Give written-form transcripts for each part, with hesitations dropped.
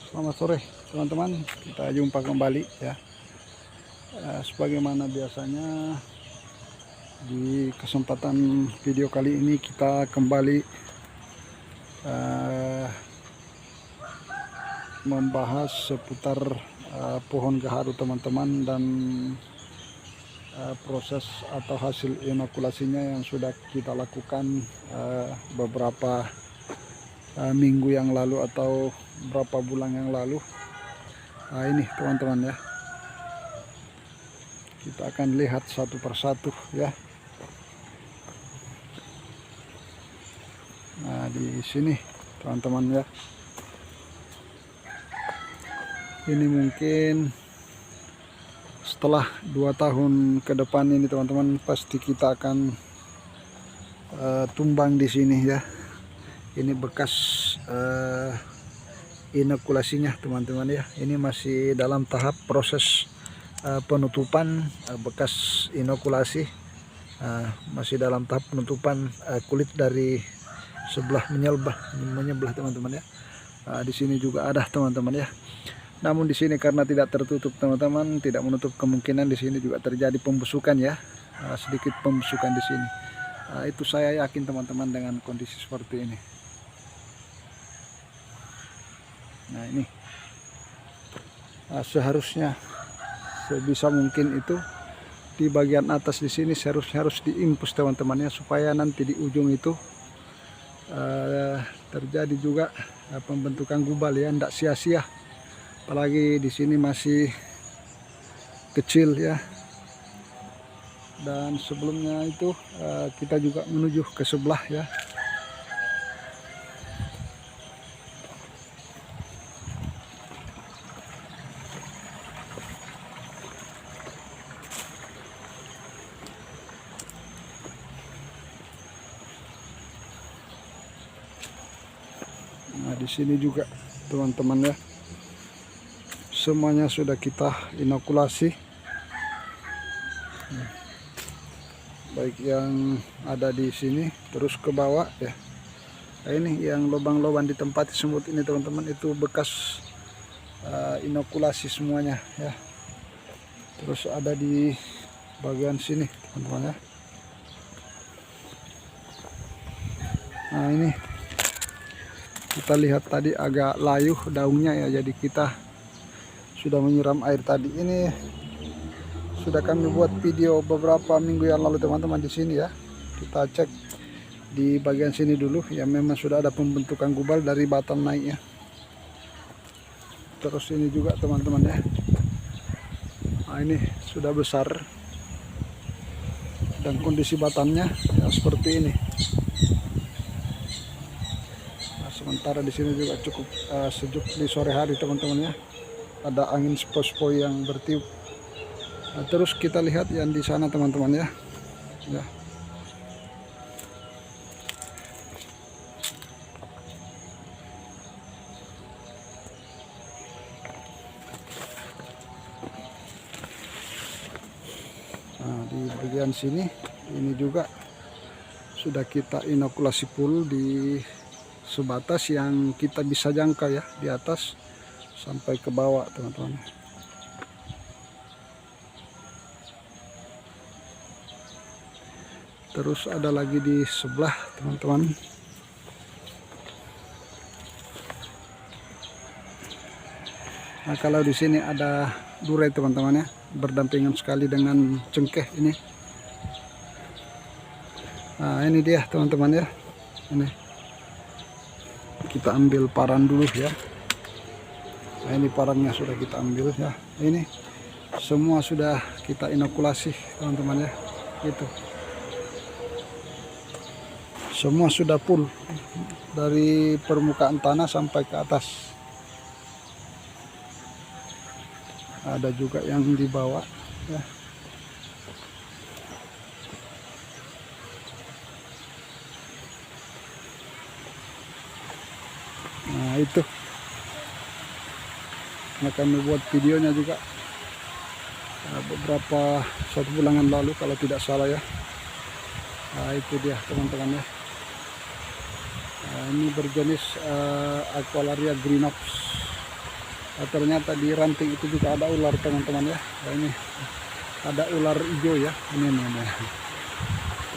Selamat sore teman-teman, kita jumpa kembali ya. Sebagaimana biasanya di kesempatan video kali ini kita kembali membahas seputar pohon gaharu teman-teman, dan proses atau hasil inokulasinya yang sudah kita lakukan beberapa minggu yang lalu atau berapa bulan yang lalu. Nah, ini teman-teman ya, kita akan lihat satu persatu ya. Nah, di sini teman-teman ya, ini mungkin setelah 2 tahun ke depan ini teman-teman, pasti kita akan tumbang di sini ya. Ini bekas inokulasinya teman-teman ya. Ini masih dalam tahap proses penutupan bekas inokulasi. Masih dalam tahap penutupan kulit dari sebelah menyebelah teman-teman ya. Di sini juga ada teman-teman ya. Namun di sini karena tidak tertutup teman-teman, tidak menutup kemungkinan di sini juga terjadi pembusukan ya. Sedikit pembusukan di sini. Itu saya yakin teman-teman dengan kondisi seperti ini. Nah, ini seharusnya sebisa mungkin itu di bagian atas di sini harus diimpus teman-teman ya, supaya nanti di ujung itu terjadi juga pembentukan gubal ya, tidak sia-sia. Apalagi di sini masih kecil ya. Dan sebelumnya itu kita juga menuju ke sebelah ya. Nah, di sini juga teman-teman ya, semuanya sudah kita inokulasi, baik yang ada di sini terus ke bawah ya. Nah, ini yang lubang-lubang di tempat semut ini teman-teman, itu bekas inokulasi semuanya ya. Terus ada di bagian sini teman-teman ya. Nah, ini kita lihat tadi agak layu daunnya ya, jadi kita sudah menyiram air tadi. Ini sudah kami buat video beberapa minggu yang lalu teman-teman di sini ya. Kita cek di bagian sini dulu ya, memang sudah ada pembentukan gubal dari batang naiknya. Terus ini juga teman-teman ya. Nah, ini sudah besar dan kondisi batangnya ya seperti ini. Sementara di sini juga cukup sejuk di sore hari teman-teman ya. Ada angin sepoi-sepoi yang bertiup. Nah, terus kita lihat yang di sana teman-teman ya. Ya. Nah, di bagian sini ini juga sudah kita inokulasi full di sebatas yang kita bisa jangka ya, di atas sampai ke bawah teman-teman. Terus ada lagi di sebelah teman-teman. Nah, kalau di sini ada durai teman-teman ya, berdampingan sekali dengan cengkeh ini. Nah, ini dia teman-teman ya. Ini kita ambil parang dulu ya. Nah, ini parangnya sudah kita ambil ya. Ini semua sudah kita inokulasi teman-teman ya. Itu semua sudah full dari permukaan tanah sampai ke atas. Ada juga yang di bawah ya. Nah, itu kami buat videonya juga beberapa 1 bulan lalu kalau tidak salah ya. Nah, itu dia teman-teman ya. Ini berjenis Aqualaria Greenox. ternyata di ranting itu juga ada ular teman-teman ya. Nah, ini ada ular hijau ya, ini nih.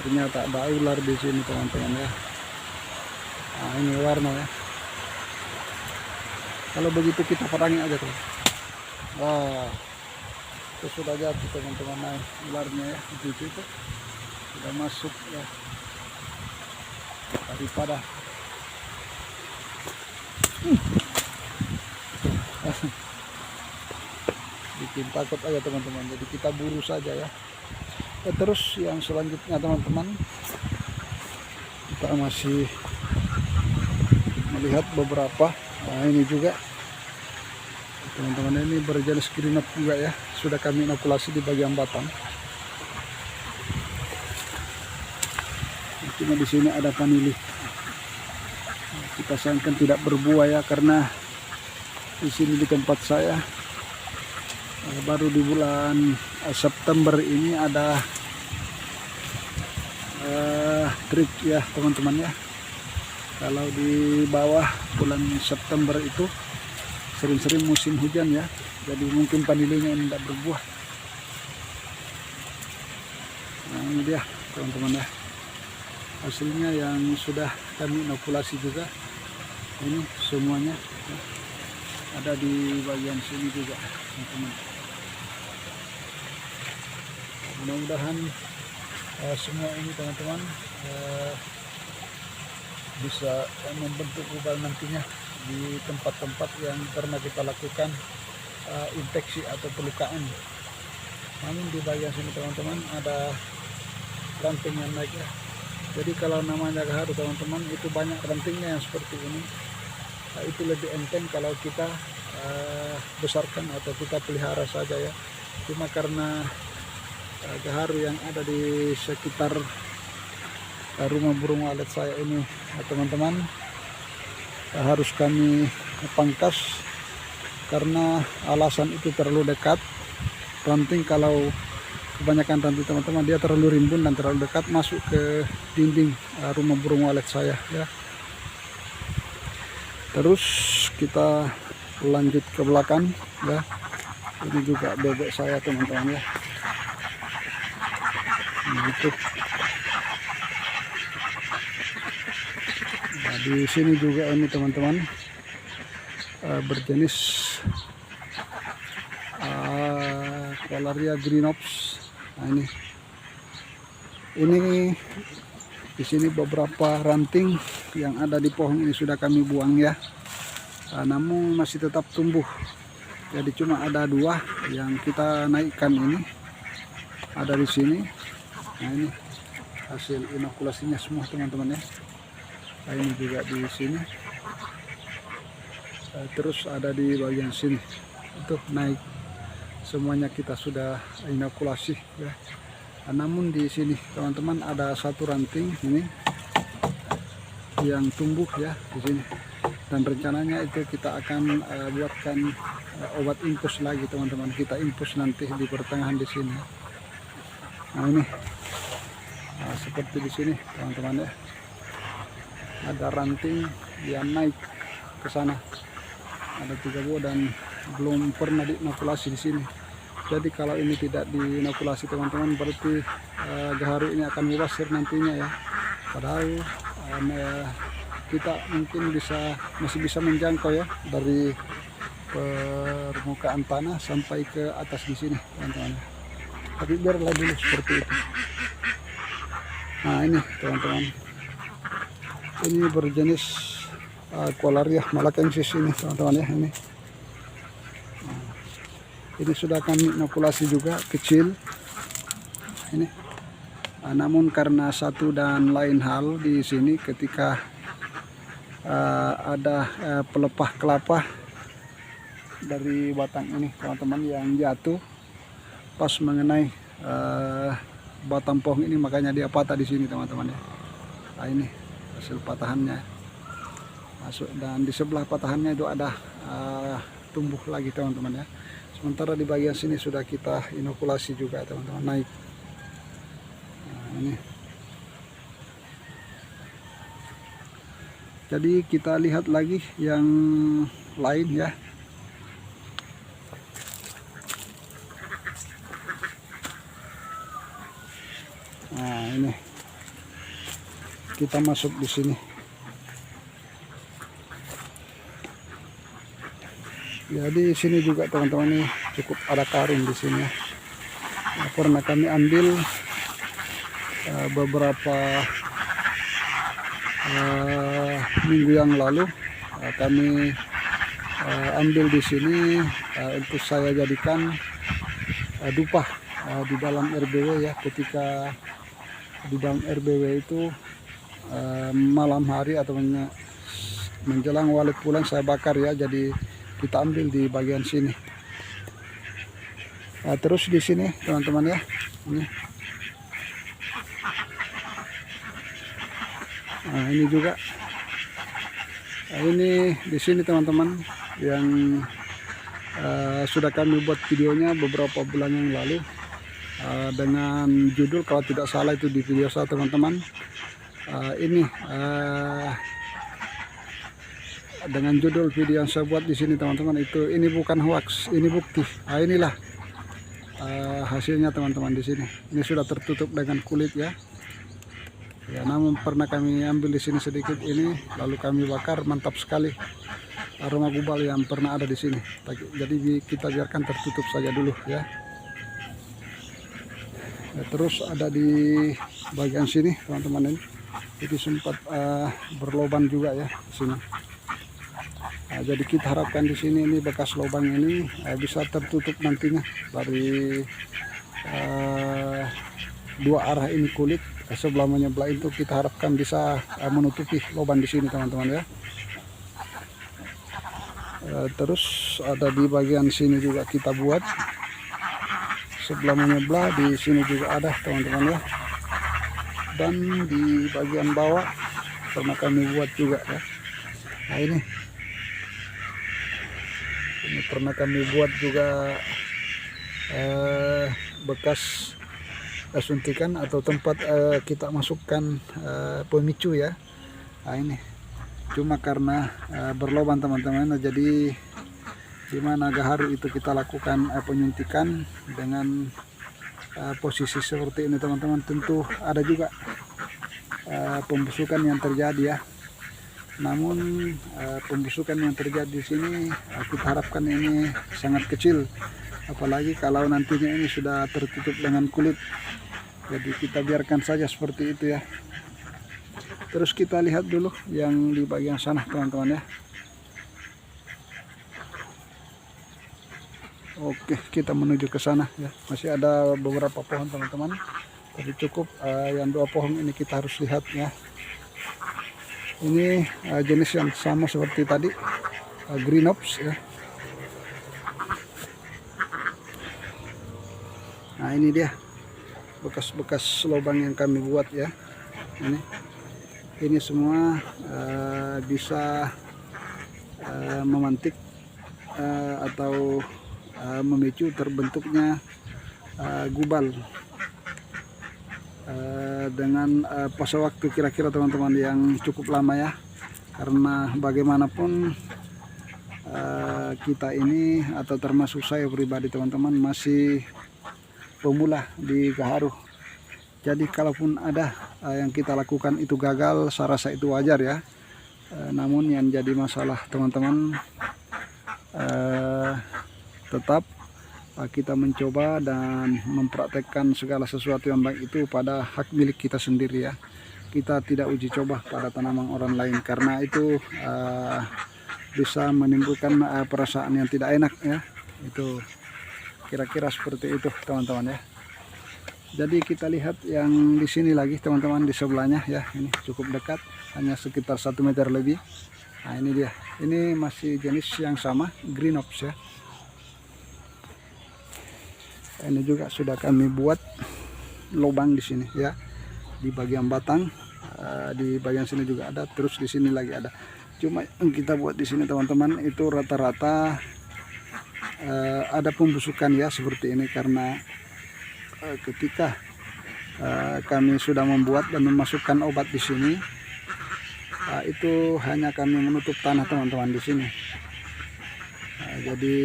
Ternyata ada ular di sini teman-teman ya. Nah, ini warna ya. Kalau begitu kita perangi aja tuh. Wah, itu sudah jatuh teman-teman. Nah, ularnya ya, itu sudah masuk ya. Daripada bikin takut aja teman-teman, jadi kita buru saja ya. Terus yang selanjutnya teman-teman, kita masih melihat beberapa. Nah, ini juga teman-teman, ini berjenis greenup juga ya, sudah kami inokulasi di bagian batang. Cuma di sini ada vanili, kita sayangkan tidak berbuah ya, karena di sini di tempat saya baru di bulan September ini ada trik ya teman-teman ya. Kalau di bawah bulan September itu sering-sering musim hujan ya, jadi mungkin vanilinya ini tidak berbuah. Nah, ini dia teman-teman ya, hasilnya yang sudah kami inokulasi juga. Ini semuanya ya, ada di bagian sini juga teman-teman. Mudah-mudahan semua ini teman-teman bisa membentuk ubal nantinya di tempat-tempat yang pernah kita lakukan infeksi atau pelukaan. Namun di bagian sini teman-teman ada ranting yang naik ya. Jadi kalau namanya gaharu teman-teman, itu banyak rantingnya yang seperti ini. Itu lebih enteng kalau kita besarkan atau kita pelihara saja ya. Cuma karena gaharu yang ada di sekitar rumah burung walet saya ini teman-teman, harus kami pangkas karena alasan itu terlalu dekat. Ranting, kalau kebanyakan ranting teman-teman, dia terlalu rimbun dan terlalu dekat masuk ke dinding rumah burung walet saya ya. Terus kita lanjut ke belakang ya. Ini juga bebek saya teman-teman ya. Gitu. Nah, di sini juga ini teman-teman berjenis Colaria greenops. Nah, ini di sini beberapa ranting yang ada di pohon ini sudah kami buang ya. Namun masih tetap tumbuh. Jadi cuma ada 2 yang kita naikkan ini. Ada di sini. Nah, ini hasil inokulasinya semua teman-teman ya. Nah, ini juga di sini. Terus ada di bagian sini. Itu naik. Semuanya kita sudah inokulasi ya. Namun di sini teman-teman ada satu ranting ini yang tumbuh ya di sini. Dan rencananya itu kita akan buatkan obat infus lagi teman-teman. Kita infus nanti di pertengahan di sini. Nah, ini seperti di sini teman-teman ya. Ada ranting yang naik ke sana. Ada 3 buah dan belum pernah diinokulasi di sini. Jadi kalau ini tidak diinokulasi teman-teman, berarti gaharu ini akan mubasir nantinya ya. Padahal kita mungkin masih bisa menjangkau ya dari permukaan tanah sampai ke atas di sini teman-teman. Tapi biarlah dulu seperti itu. Nah, ini teman-teman, ini berjenis Colaria malakensis ini teman-teman ya. Ini sudah kami inokulasi juga kecil ini. Namun karena satu dan lain hal di sini, ketika ada pelepah kelapa dari batang ini teman-teman yang jatuh pas mengenai batang pohon ini, makanya dia patah di sini teman-teman ya. Nah, ini hasil patahannya masuk, dan di sebelah patahannya itu ada tumbuh lagi teman-teman ya. Sementara di bagian sini sudah kita inokulasi juga teman-teman, naik. Nah, ini. Jadi kita lihat lagi yang lain ya. Nah, ini kita masuk di sini. Jadi sini juga teman-teman nih cukup ada karung di sini. Nah, pernah kami ambil beberapa minggu yang lalu. Kami ambil di sini untuk saya jadikan dupa di dalam RBW ya. Ketika di dalam RBW itu malam hari atau menjelang walik pulang saya bakar ya. Jadi kita ambil di bagian sini. Terus di sini teman-teman ya, ini. Ini juga. Ini di sini teman-teman yang sudah kami buat videonya beberapa bulan yang lalu dengan judul, kalau tidak salah itu di video saya teman-teman. Ini dengan judul video yang saya buat di sini teman-teman itu, ini bukan hoax, ini bukti. Inilah hasilnya teman-teman di sini. Ini sudah tertutup dengan kulit ya. Ya, namun pernah kami ambil di sini sedikit ini, lalu kami bakar, mantap sekali aroma gubal yang pernah ada di sini. Jadi kita biarkan tertutup saja dulu ya. Terus ada di bagian sini teman-teman, ini sempat berlubang juga ya di sini. Jadi kita harapkan di sini ini bekas lubang ini bisa tertutup nantinya dari dua arah ini kulit sebelah menyebelah itu, kita harapkan bisa menutupi lubang di sini teman-teman ya. Terus ada di bagian sini juga kita buat sebelah menyebelah, di sini juga ada teman-teman ya. Dan di bagian bawah pernah kami buat juga ya. Nah, ini pernah kami buat juga bekas suntikan atau tempat kita masukkan pemicu ya. Nah, ini cuma karena berlubang teman-teman, jadi dimana gaharu itu kita lakukan penyuntikan dengan posisi seperti ini teman-teman. Tentu ada juga pembusukan yang terjadi ya. Namun pembusukan yang terjadi di sini kita harapkan ini sangat kecil, apalagi kalau nantinya ini sudah tertutup dengan kulit. Jadi kita biarkan saja seperti itu ya. Terus kita lihat dulu yang di bagian sana teman-teman ya. Oke, kita menuju ke sana ya. Masih ada beberapa pohon teman-teman, tapi cukup yang 2 pohon ini kita harus lihat ya. Ini jenis yang sama seperti tadi, Greenops ya. Nah, ini dia bekas-bekas lubang yang kami buat ya. Ini semua bisa memantik atau memicu terbentuknya gubal dengan fase waktu kira-kira teman-teman yang cukup lama ya. Karena bagaimanapun kita ini atau termasuk saya pribadi teman-teman masih pemula di gaharu. Jadi kalaupun ada yang kita lakukan itu gagal, saya rasa itu wajar ya. Namun yang jadi masalah teman-teman, tetap kita mencoba dan mempraktekkan segala sesuatu yang baik itu pada hak milik kita sendiri ya. Kita tidak uji coba pada tanaman orang lain, karena itu bisa menimbulkan perasaan yang tidak enak ya. Itu kira-kira seperti itu teman-teman ya. Jadi kita lihat yang di sini lagi teman-teman, di sebelahnya ya. Ini cukup dekat, hanya sekitar 1 meter lebih. Nah, ini dia. Ini masih jenis yang sama, Greenops ya. Ini juga sudah kami buat lubang di sini ya, di bagian batang, di bagian sini juga ada, terus di sini lagi ada. Cuma yang kita buat di sini teman-teman itu rata-rata ada pembusukan ya seperti ini, karena ketika kami sudah membuat dan memasukkan obat di sini, itu hanya kami menutup tanah teman-teman di sini. Jadi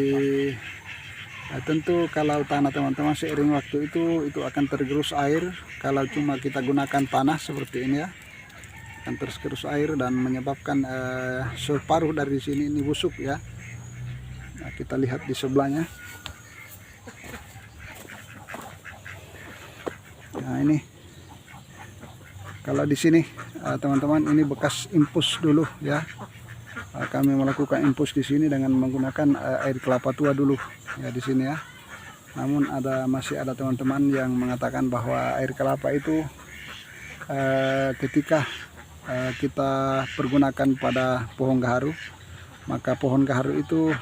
Nah, tentu kalau tanah teman-teman seiring waktu itu akan tergerus air. Kalau cuma kita gunakan tanah seperti ini ya, akan tergerus air dan menyebabkan separuh dari sini ini busuk ya. Nah, kita lihat di sebelahnya. Nah, ini kalau di sini teman-teman ini bekas impus dulu ya. Kami melakukan impus di sini dengan menggunakan air kelapa tua dulu ya di sini ya. Namun masih ada teman-teman yang mengatakan bahwa air kelapa itu ketika kita pergunakan pada pohon gaharu, maka pohon gaharu itu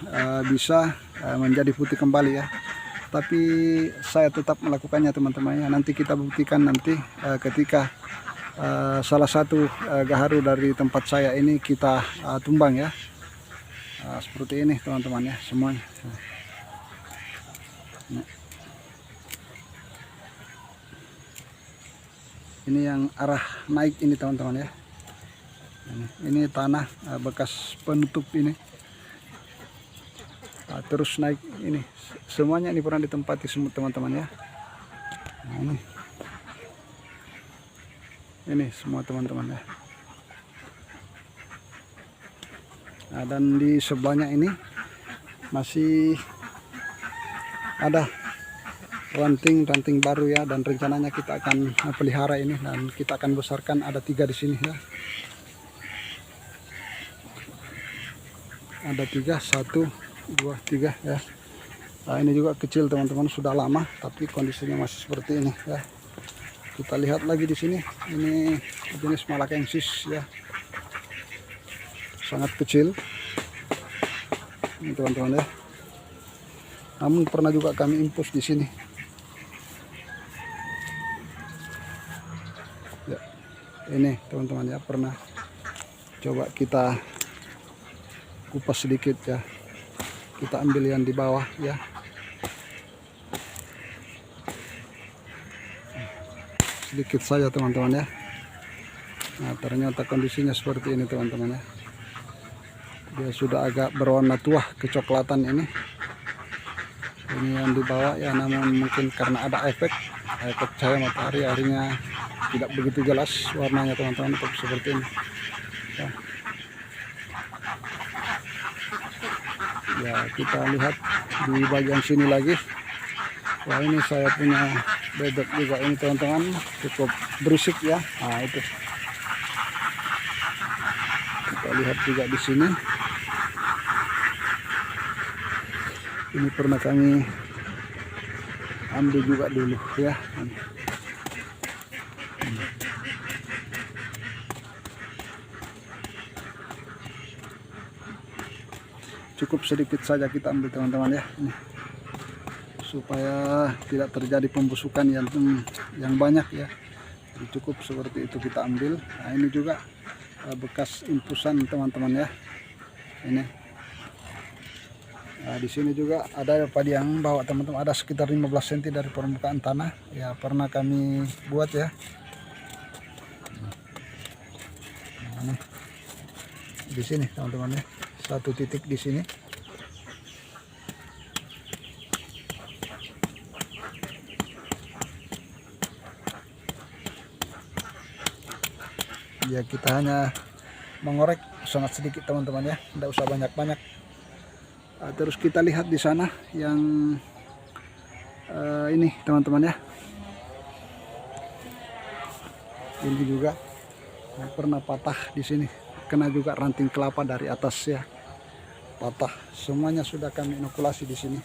bisa menjadi putih kembali ya. Tapi saya tetap melakukannya teman-teman ya. Nanti kita buktikan nanti ketika salah satu gaharu dari tempat saya ini kita tumbang ya. Seperti ini teman-teman ya semuanya. Nah. Ini yang arah naik ini teman-teman ya. Ini tanah bekas penutup ini. Terus naik ini semuanya ini pernah ditempati semua teman-teman ya. Nah, ini semua teman-teman ya. Nah, dan di sebelahnya ini masih ada ranting baru ya, dan rencananya kita akan pelihara ini dan kita akan besarkan. Ada 3 di sini ya. Ada 3, 1, 2, 3 ya. Nah, ini juga kecil teman-teman, sudah lama tapi kondisinya masih seperti ini ya. Kita lihat lagi di sini, ini jenis malakensis ya, sangat kecil ini teman-teman ya. Namun pernah juga kami impus di sini ya. Ini teman-teman ya, pernah coba kita kupas sedikit ya, kita ambil yang di bawah ya. Sedikit saja teman-teman ya. Nah, ternyata kondisinya seperti ini teman-teman ya. Dia sudah agak berwarna tua kecoklatan ini. Ini yang di bawah ya, namun mungkin karena ada efek cahaya matahari akhirnya tidak begitu jelas warnanya teman-teman, tapi seperti ini ya. Ya, kita lihat di bagian sini lagi. Wah, ini saya punya bebek juga ini teman-teman, cukup berisik ya. Nah, itu kita lihat juga di sini. Ini pernah kami ambil juga dulu ya. Cukup sedikit saja kita ambil teman-teman ya, ini, supaya tidak terjadi pembusukan yang banyak ya. Jadi cukup seperti itu kita ambil. Nah, ini juga bekas impusan teman-teman ya. Ini. Nah, di sini juga ada padi yang bawa teman-teman, ada sekitar 15 cm dari permukaan tanah ya, pernah kami buat ya. Nah, di sini teman-teman ya, 1 titik di sini. Ya, kita hanya mengorek sangat sedikit teman-teman ya, tidak usah banyak-banyak. Terus kita lihat di sana yang ini teman-teman ya. Ini juga pernah patah di sini, kena juga ranting kelapa dari atas ya, patah. Semuanya sudah kami inokulasi di sini,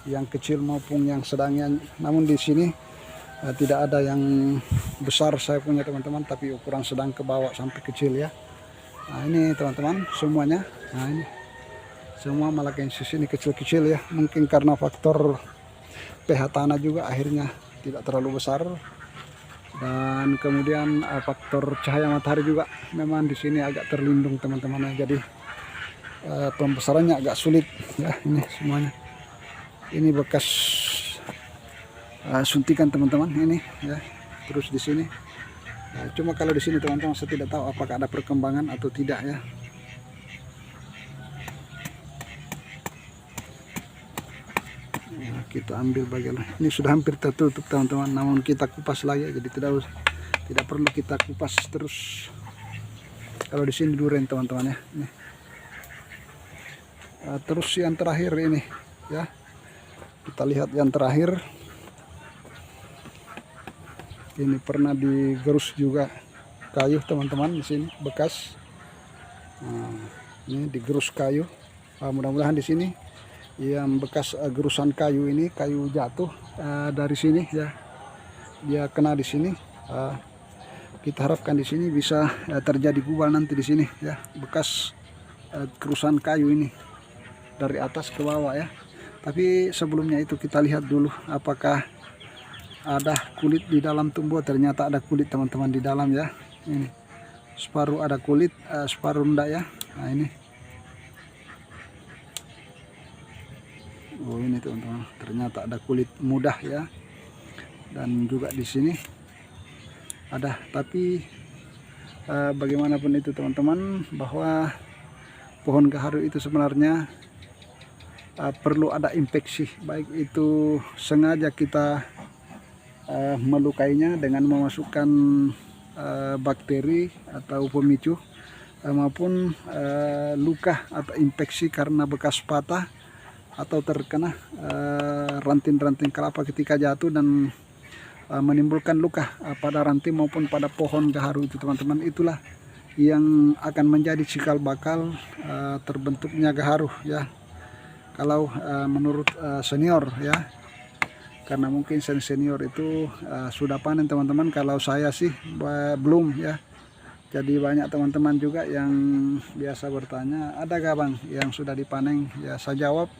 yang kecil maupun yang sedangnya. Namun di sini tidak ada yang besar saya punya teman-teman, tapi ukuran sedang ke bawah sampai kecil ya. Nah, ini teman-teman semuanya. Nah, ini semua malakensis ini kecil-kecil ya, mungkin karena faktor pH tanah juga akhirnya tidak terlalu besar, dan kemudian faktor cahaya matahari juga memang di sini agak terlindung teman-teman ya. Jadi pembesarannya agak sulit ya. Ini semuanya, ini bekas suntikan teman-teman ini ya. Terus di sini cuma kalau di sini teman-teman saya tidak tahu apakah ada perkembangan atau tidak ya. Nah, kita ambil bagian ini sudah hampir tertutup teman-teman, namun kita kupas lagi, jadi tidak perlu kita kupas terus. Kalau di sini duren teman-teman ya. Ini. Terus yang terakhir ini ya, kita lihat yang terakhir. Ini pernah digerus juga kayu teman-teman di sini bekas. Nah, ini digerus kayu. Mudah-mudahan di sini yang bekas gerusan kayu ini, kayu jatuh dari sini ya, dia kena di sini. Kita harapkan di sini bisa terjadi gubal nanti di sini ya, bekas gerusan kayu ini dari atas ke bawah ya. Tapi sebelumnya itu kita lihat dulu apakah ada kulit di dalam tumbuh. Ternyata ada kulit teman-teman di dalam ya. Ini separuh ada kulit, separuh enggak ya. Nah ini, oh ini teman-teman, ternyata ada kulit mudah ya. Dan juga di sini ada. Tapi bagaimanapun itu teman-teman, bahwa pohon gaharu itu sebenarnya perlu ada infeksi, baik itu sengaja kita melukainya dengan memasukkan bakteri atau pemicu, maupun luka atau infeksi karena bekas patah atau terkena ranting-ranting kelapa ketika jatuh dan menimbulkan luka pada ranting maupun pada pohon gaharu itu teman-teman. Itulah yang akan menjadi cikal bakal terbentuknya gaharu ya, kalau menurut senior ya. Karena mungkin senior itu sudah panen teman-teman, kalau saya sih belum ya. Jadi banyak teman-teman juga yang biasa bertanya, ada gak bang yang sudah dipanen? Ya saya jawab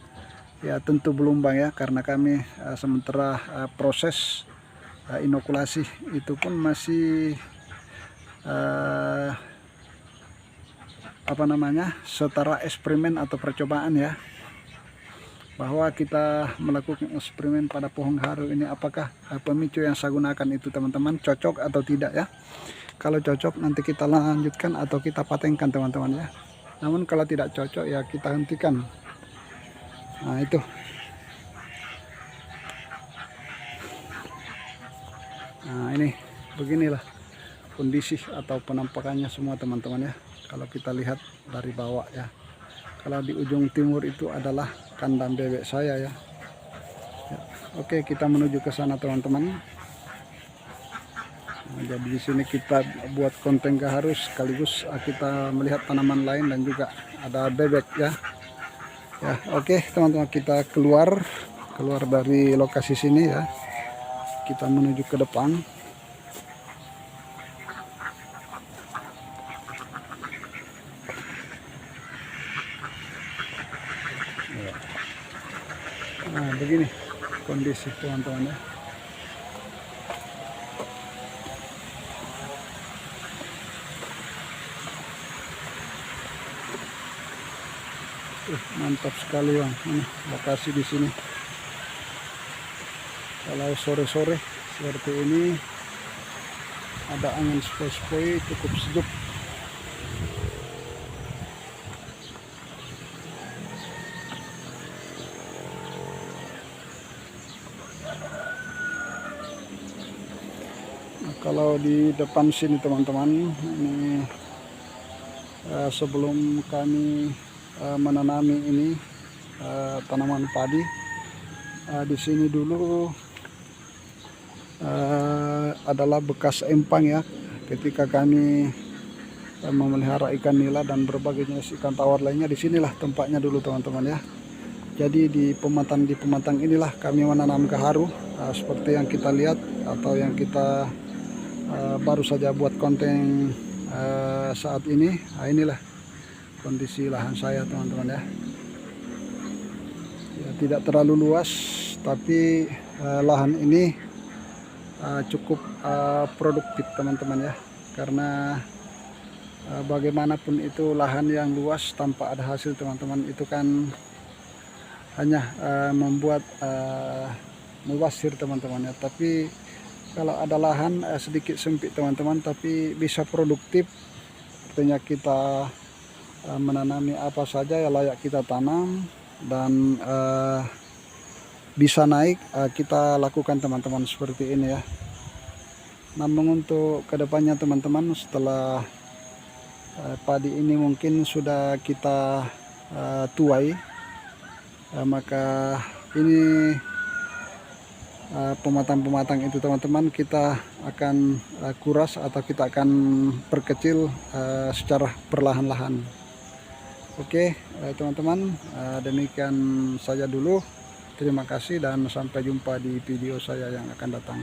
ya tentu belum bang ya, karena kami sementara proses inokulasi itu pun masih setara eksperimen atau percobaan ya, bahwa kita melakukan eksperimen pada pohon gaharu ini, apakah pemicu yang saya gunakan itu teman-teman cocok atau tidak ya. Kalau cocok nanti kita lanjutkan atau kita patenkan teman-teman ya. Namun kalau tidak cocok ya kita hentikan. Nah itu. Nah ini beginilah kondisi atau penampakannya semua teman-teman ya, kalau kita lihat dari bawah ya. Kalau di ujung timur itu adalah kandang bebek saya ya. Oke, kita menuju ke sana teman-teman. Nah, jadi di sini kita buat konten gaharu sekaligus kita melihat tanaman lain dan juga ada bebek ya. Ya, oke teman-teman, kita keluar dari lokasi sini ya. Kita menuju ke depan. Nah begini kondisi teman-teman ya. Mantap sekali bang, ini lokasi di sini. Kalau sore-sore seperti ini ada angin sepoi-sepoi, cukup sejuk. Kalau di depan sini teman-teman, ini sebelum kami menanami ini tanaman padi, di sini dulu adalah bekas empang ya, ketika kami memelihara ikan nila dan berbagai jenis ikan tawar lainnya. Disinilah tempatnya dulu teman-teman ya. Jadi di pematang inilah kami menanam gaharu seperti yang kita lihat atau yang kita baru saja buat konten saat ini. Nah, inilah kondisi lahan saya teman-teman ya. Ya, tidak terlalu luas, tapi lahan ini cukup produktif teman-teman ya, karena bagaimanapun itu lahan yang luas tanpa ada hasil teman-teman itu kan hanya membuat mubazir teman-teman ya. Tapi kalau ada lahan sedikit sempit teman-teman tapi bisa produktif, artinya kita menanami apa saja ya layak kita tanam, dan bisa naik, kita lakukan teman-teman seperti ini ya. Namun untuk kedepannya teman-teman, setelah padi ini mungkin sudah kita tuai, maka ini pematang-pematang itu teman-teman kita akan kuras atau kita akan perkecil secara perlahan-lahan. Oke teman-teman, demikian saja dulu. Terima kasih dan sampai jumpa di video saya yang akan datang.